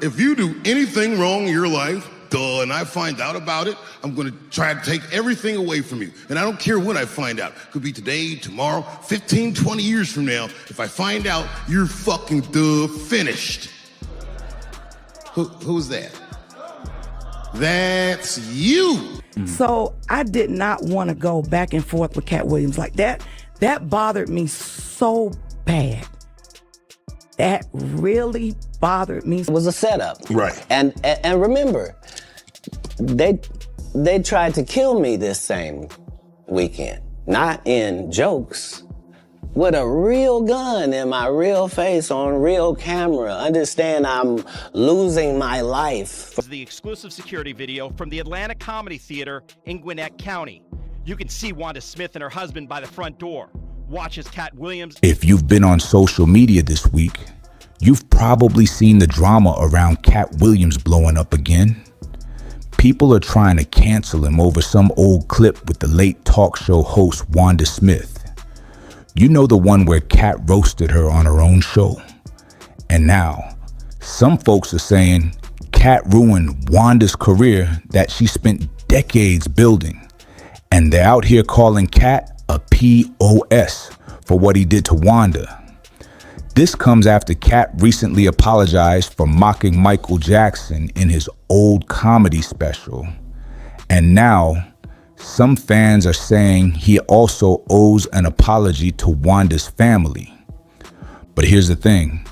If you do anything wrong in your life, and I find out about it, I'm gonna try to take everything away from you. And I don't care when I find out. Could be today, tomorrow, 15, 20 years from now. If I find out, you're fucking finished. Who's that? That's you. So I did not want to go back and forth with Katt Williams like that. That bothered me so bad. That really bothered me. It was a setup. Right. And remember, they tried to kill me this same weekend. Not in jokes, with a real gun in my real face on real camera. Understand I'm losing my life. The exclusive security video from the Atlanta Comedy Theater in Gwinnett County. You can see Wanda Smith and her husband by the front door. Watch as Katt Williams. If you've been on social media this week, you've probably seen the drama around Katt Williams blowing up again. People are trying to cancel him over some old clip with the late talk show host Wanda Smith. You know, the one where Katt roasted her on her own show. And now, some folks are saying Katt ruined Wanda's career that she spent decades building. And they're out here calling Katt a POS for what he did to Wanda. This comes after Katt recently apologized for mocking Michael Jackson in his old comedy special. And now, some fans are saying he also owes an apology to Wanda's family. But here's the thing,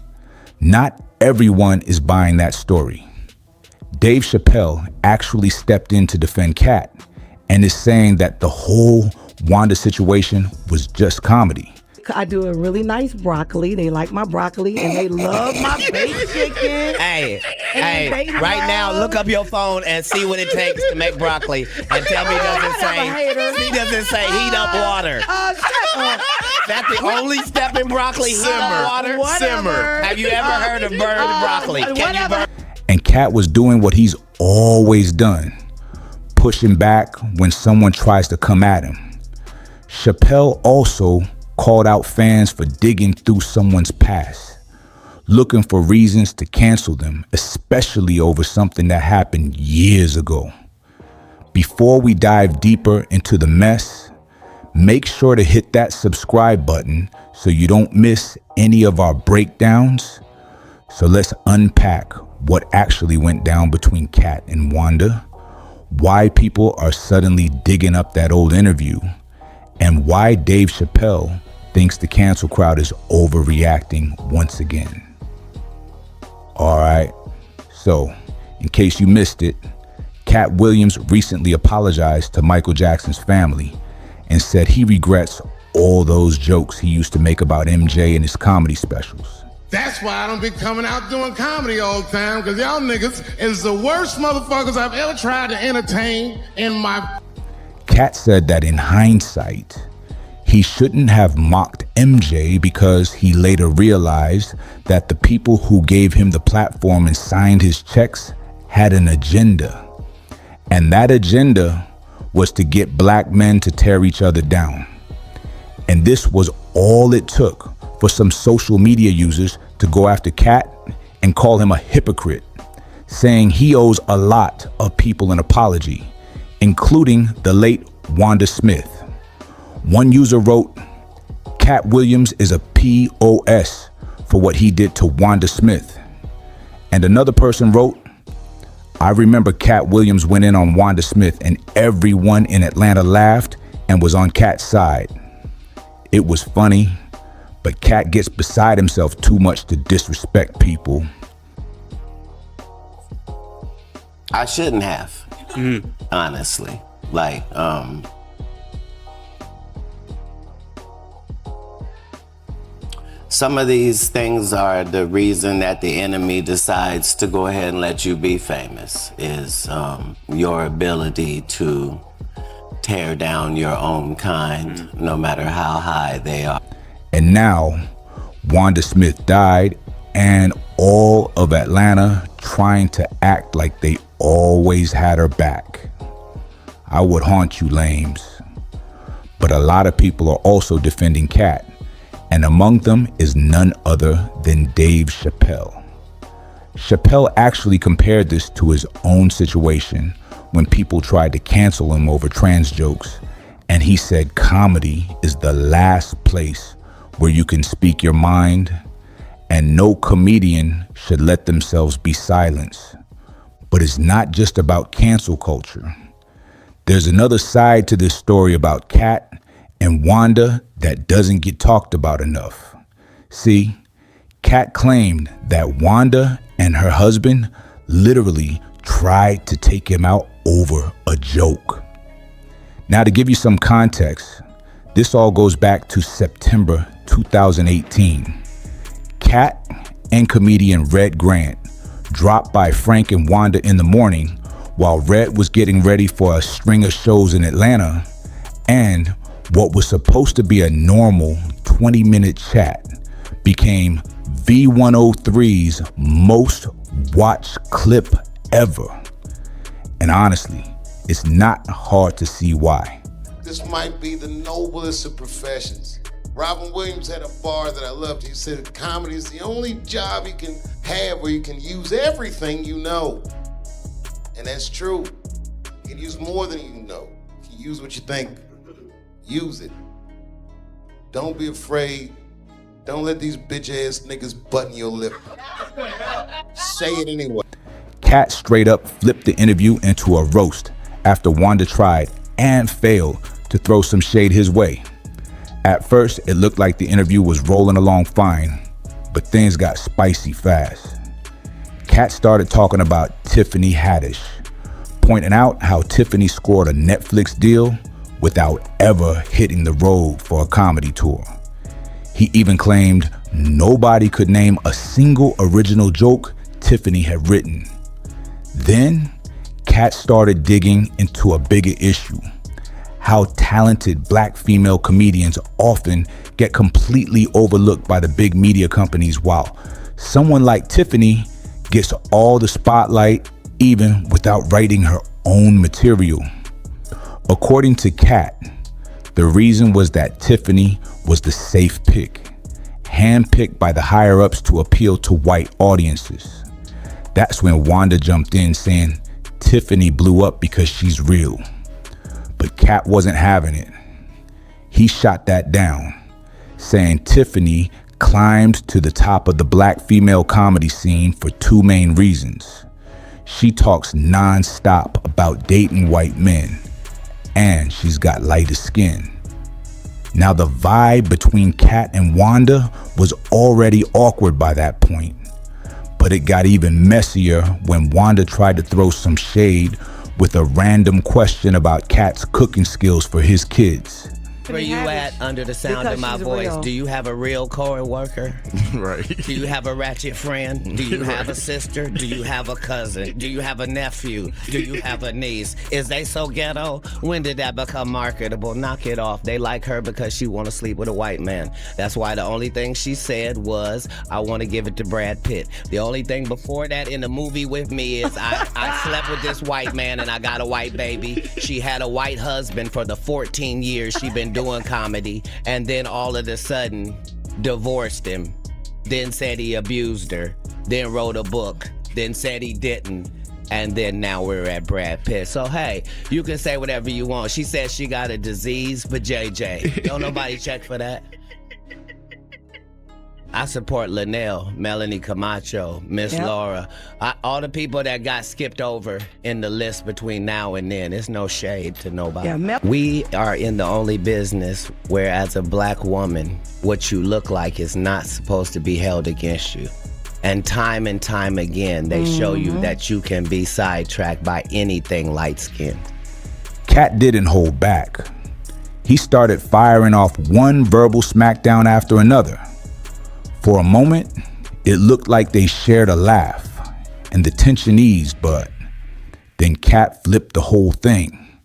not everyone is buying that story. Dave Chappelle actually stepped in to defend Katt and is saying that the whole Wanda situation was just comedy. I do a really nice broccoli. They like my broccoli and they love my baked chicken. Hey, right now, look up your phone and see what it takes to make broccoli, and tell me he doesn't say heat up water. Shut up. That's the only step in broccoli. Heat up water. Simmer. Have you ever heard of burned broccoli? Can you burn? And Katt was doing what he's always done, pushing back when someone tries to come at him. Chappelle also called out fans for digging through someone's past, looking for reasons to cancel them, especially over something that happened years ago. Before we dive deeper into the mess, make sure to hit that subscribe button so you don't miss any of our breakdowns. So let's unpack what actually went down between Katt and Wanda, why people are suddenly digging up that old interview, and why Dave Chappelle thinks the cancel crowd is overreacting once again. All right, so in case you missed it, Katt Williams recently apologized to Michael Jackson's family and said he regrets all those jokes he used to make about MJ in his comedy specials. That's why I don't be coming out doing comedy all the time, because y'all niggas is the worst motherfuckers I've ever tried to entertain in my... Katt said that in hindsight, he shouldn't have mocked MJ because he later realized that the people who gave him the platform and signed his checks had an agenda. And that agenda was to get black men to tear each other down. And this was all it took for some social media users to go after Katt and call him a hypocrite, saying he owes a lot of people an apology, including the late Wanda Smith. One user wrote, Katt Williams is a POS for what he did to Wanda Smith. And another person wrote, I remember Katt Williams went in on Wanda Smith and everyone in Atlanta laughed and was on Katt's side. It was funny, but Katt gets beside himself too much to disrespect people. I shouldn't have, honestly. Like, some of these things are the reason that the enemy decides to go ahead and let you be famous, is your ability to tear down your own kind, no matter how high they are. And now, Wanda Smith died, and all of Atlanta trying to act like they always had her back. I would haunt you lames. But a lot of people are also defending Katt, and among them is none other than Dave Chappelle. Chappelle actually compared this to his own situation when people tried to cancel him over trans jokes, and he said comedy is the last place where you can speak your mind, and no comedian should let themselves be silenced. But it's not just about cancel culture. There's another side to this story about Katt and Wanda that doesn't get talked about enough. See, Katt claimed that Wanda and her husband literally tried to take him out over a joke. Now, to give you some context, this all goes back to September 2018. Katt and comedian Red Grant dropped by Frank and Wanda in the morning while Red was getting ready for a string of shows in Atlanta, and what was supposed to be a normal 20-minute chat became V103's most watched clip ever. And honestly, it's not hard to see why. This might be the noblest of professions. Robin Williams had a bar that I loved. He said comedy is the only job you can have where you can use everything you know. And that's true. You can use more than you know. If you use what you think, use it. Don't be afraid. Don't let these bitch-ass niggas button your lip. Say it anyway. Katt straight up flipped the interview into a roast after Wanda tried and failed to throw some shade his way. At first, it looked like the interview was rolling along fine, but things got spicy fast. Katt started talking about Tiffany Haddish, pointing out how Tiffany scored a Netflix deal without ever hitting the road for a comedy tour. He even claimed nobody could name a single original joke Tiffany had written. Then, Katt started digging into a bigger issue: how talented black female comedians often get completely overlooked by the big media companies, while someone like Tiffany gets all the spotlight even without writing her own material. According to Katt, the reason was that Tiffany was the safe pick, handpicked by the higher-ups to appeal to white audiences. That's when Wanda jumped in saying Tiffany blew up because she's real. But Katt wasn't having it. He shot that down, saying Tiffany climbed to the top of the black female comedy scene for two main reasons. She talks non-stop about dating white men, and she's got lighter skin. Now, the vibe between Katt and Wanda was already awkward by that point, but it got even messier when Wanda tried to throw some shade with a random question about Katt's cooking skills for his kids. Where you at under the sound of my voice? Real. Do you have a real co-worker? Right. Do you have a ratchet friend? Do you have a sister? Do you have a cousin? Do you have a nephew? Do you have a niece? Is they so ghetto? When did that become marketable? Knock it off. They like her because she want to sleep with a white man. That's why the only thing she said was, I want to give it to Brad Pitt. The only thing before that in the movie with me is I slept with this white man and I got a white baby. She had a white husband for the 14 years she been doing comedy, and then all of a sudden divorced him, then said he abused her, then wrote a book, then said he didn't, and then now we're at Brad Pitt. So hey, you can say whatever you want. She said she got a disease for JJ. Don't nobody check for that. I support Linnell, Melanie Camacho, Miss Laura, all the people that got skipped over in the list between now and then. It's no shade to nobody. We are in the only business where, as a black woman, what you look like is not supposed to be held against you. And time again, they show you that you can be sidetracked by anything light-skinned. Katt didn't hold back. He started firing off one verbal smackdown after another. For a moment, it looked like they shared a laugh, and the tension eased, but then Katt flipped the whole thing.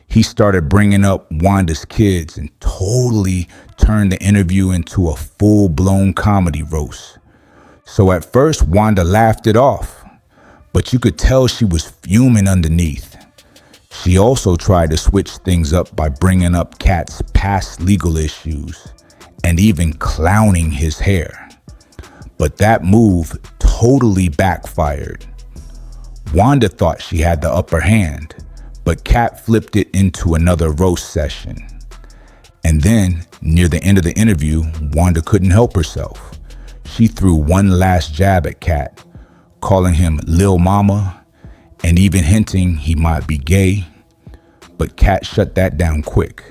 He started bringing up Wanda's kids and totally turned the interview into a full-blown comedy roast. So at first, Wanda laughed it off, but you could tell she was fuming underneath. She also tried to switch things up by bringing up Katt's past legal issues and even clowning his hair. But that move totally backfired. Wanda thought she had the upper hand, but Katt flipped it into another roast session. And then, near the end of the interview, Wanda couldn't help herself. She threw one last jab at Katt, calling him Lil Mama, and even hinting he might be gay. But Katt shut that down quick.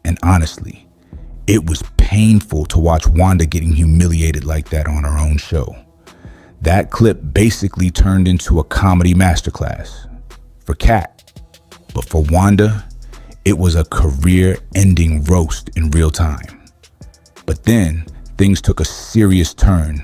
And honestly, it was painful to watch Wanda getting humiliated like that on her own show. That clip basically turned into a comedy masterclass for Katt. But for Wanda, it was a career-ending roast in real time. But then, things took a serious turn.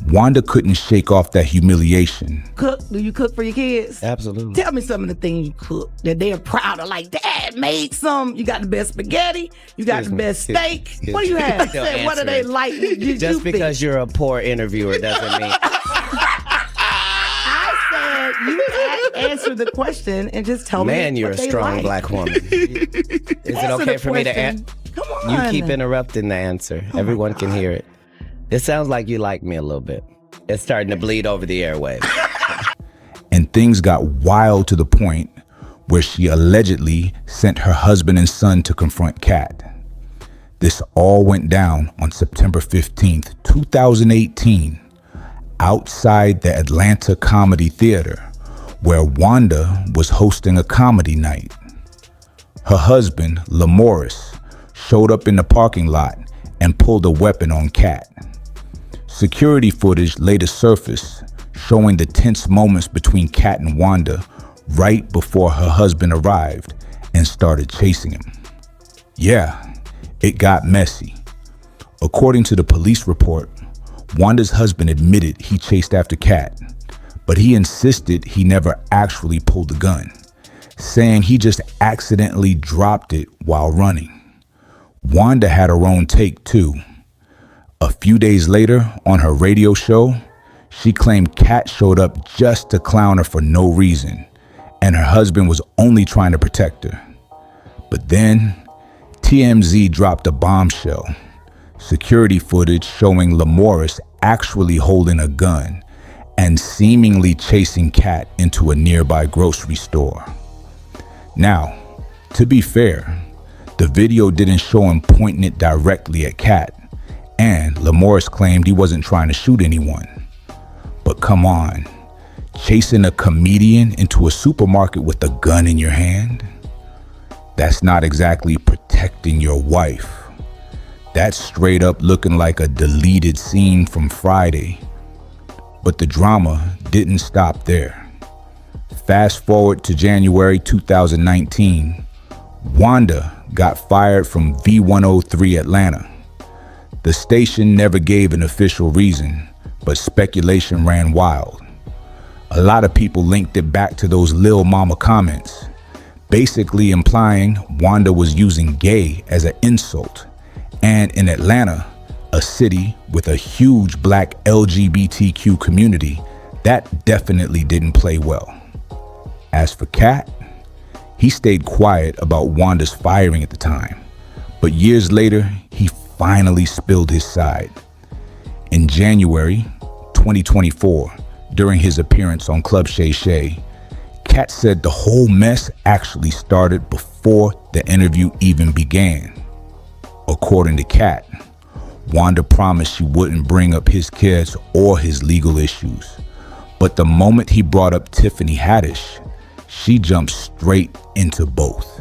Wanda couldn't shake off that humiliation. Cook? Do you cook for your kids? Absolutely. Tell me some of the things you cook that they're proud of. Like, Dad made some. You got the best spaghetti. You got the best steak. What do you have? Say, what do they like? Just because you're a poor interviewer doesn't mean... I said, you answer the question and just tell me Man, you're what a they strong like. black woman. Is it Answer okay the for me to question. Come on. You keep interrupting the answer. Everyone can hear it. It sounds like you like me a little bit. It's starting to bleed over the airwaves. And things got wild to the point where she allegedly sent her husband and son to confront Katt. This all went down on September 15th, 2018, outside the Atlanta Comedy Theater, where Wanda was hosting a comedy night. Her husband, Lamorris, showed up in the parking lot and pulled a weapon on Katt. Security footage later surfaced, showing the tense moments between Katt and Wanda right before her husband arrived and started chasing him. Yeah, it got messy. According to the police report, Wanda's husband admitted he chased after Katt, but he insisted he never actually pulled the gun, saying he just accidentally dropped it while running. Wanda had her own take too. A few days later, on her radio show, she claimed Katt showed up just to clown her for no reason, and her husband was only trying to protect her. But then, TMZ dropped a bombshell. Security footage showing Lamorris actually holding a gun and seemingly chasing Katt into a nearby grocery store. Now, to be fair, the video didn't show him pointing it directly at Katt, and Lamorris claimed he wasn't trying to shoot anyone. But come on, chasing a comedian into a supermarket with a gun in your hand? That's not exactly protecting your wife. That's straight up looking like a deleted scene from Friday. But the drama didn't stop there. Fast forward to January 2019, Wanda got fired from V103 Atlanta. The station never gave an official reason, but speculation ran wild. A lot of people linked it back to those Lil Mama comments, basically implying Wanda was using gay as an insult. And in Atlanta, a city with a huge black LGBTQ community, that definitely didn't play well. As for Katt, he stayed quiet about Wanda's firing at the time, but years later, he finally spilled his side. In January 2024, during his appearance on Club Shay Shay, Katt said the whole mess actually started before the interview even began. According to Katt, Wanda promised she wouldn't bring up his kids or his legal issues. But the moment he brought up Tiffany Haddish, she jumped straight into both.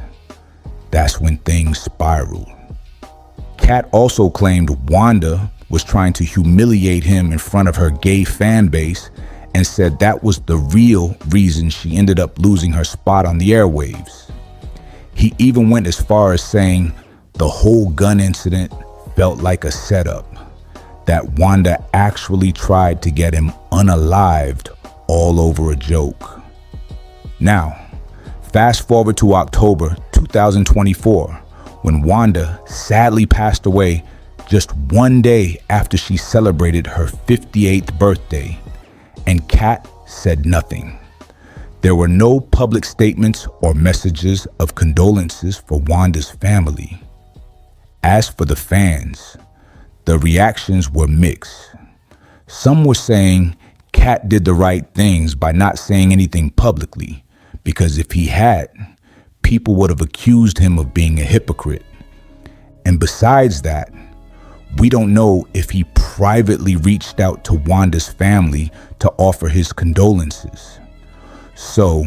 That's when things spiraled. Katt also claimed Wanda was trying to humiliate him in front of her gay fan base and said that was the real reason she ended up losing her spot on the airwaves. He even went as far as saying the whole gun incident felt like a setup, that Wanda actually tried to get him unalived all over a joke. Now, fast forward to October 2024, when Wanda sadly passed away just one day after she celebrated her 58th birthday, and Katt said nothing. There were no public statements or messages of condolences for Wanda's family. As for the fans, the reactions were mixed. Some were saying Katt did the right things by not saying anything publicly, because if he had, people would have accused him of being a hypocrite. And besides that, we don't know if he privately reached out to Wanda's family to offer his condolences. So,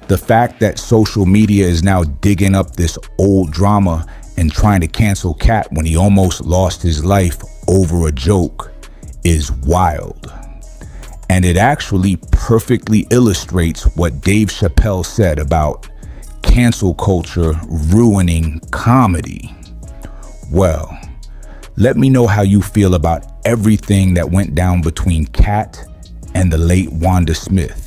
the fact that social media is now digging up this old drama and trying to cancel Katt when he almost lost his life over a joke is wild. And it actually perfectly illustrates what Dave Chappelle said about cancel culture ruining comedy. Well, let me know how you feel about everything that went down between Katt and the late Wanda Smith.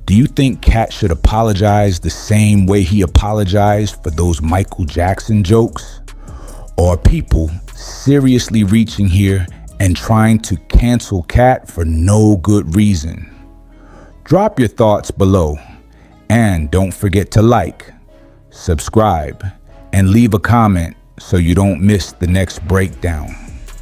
Do you think Katt should apologize the same way he apologized for those Michael Jackson jokes? Or are people seriously reaching here and trying to cancel Katt for no good reason? Drop your thoughts below, and don't forget to like, subscribe, and leave a comment so you don't miss the next breakdown.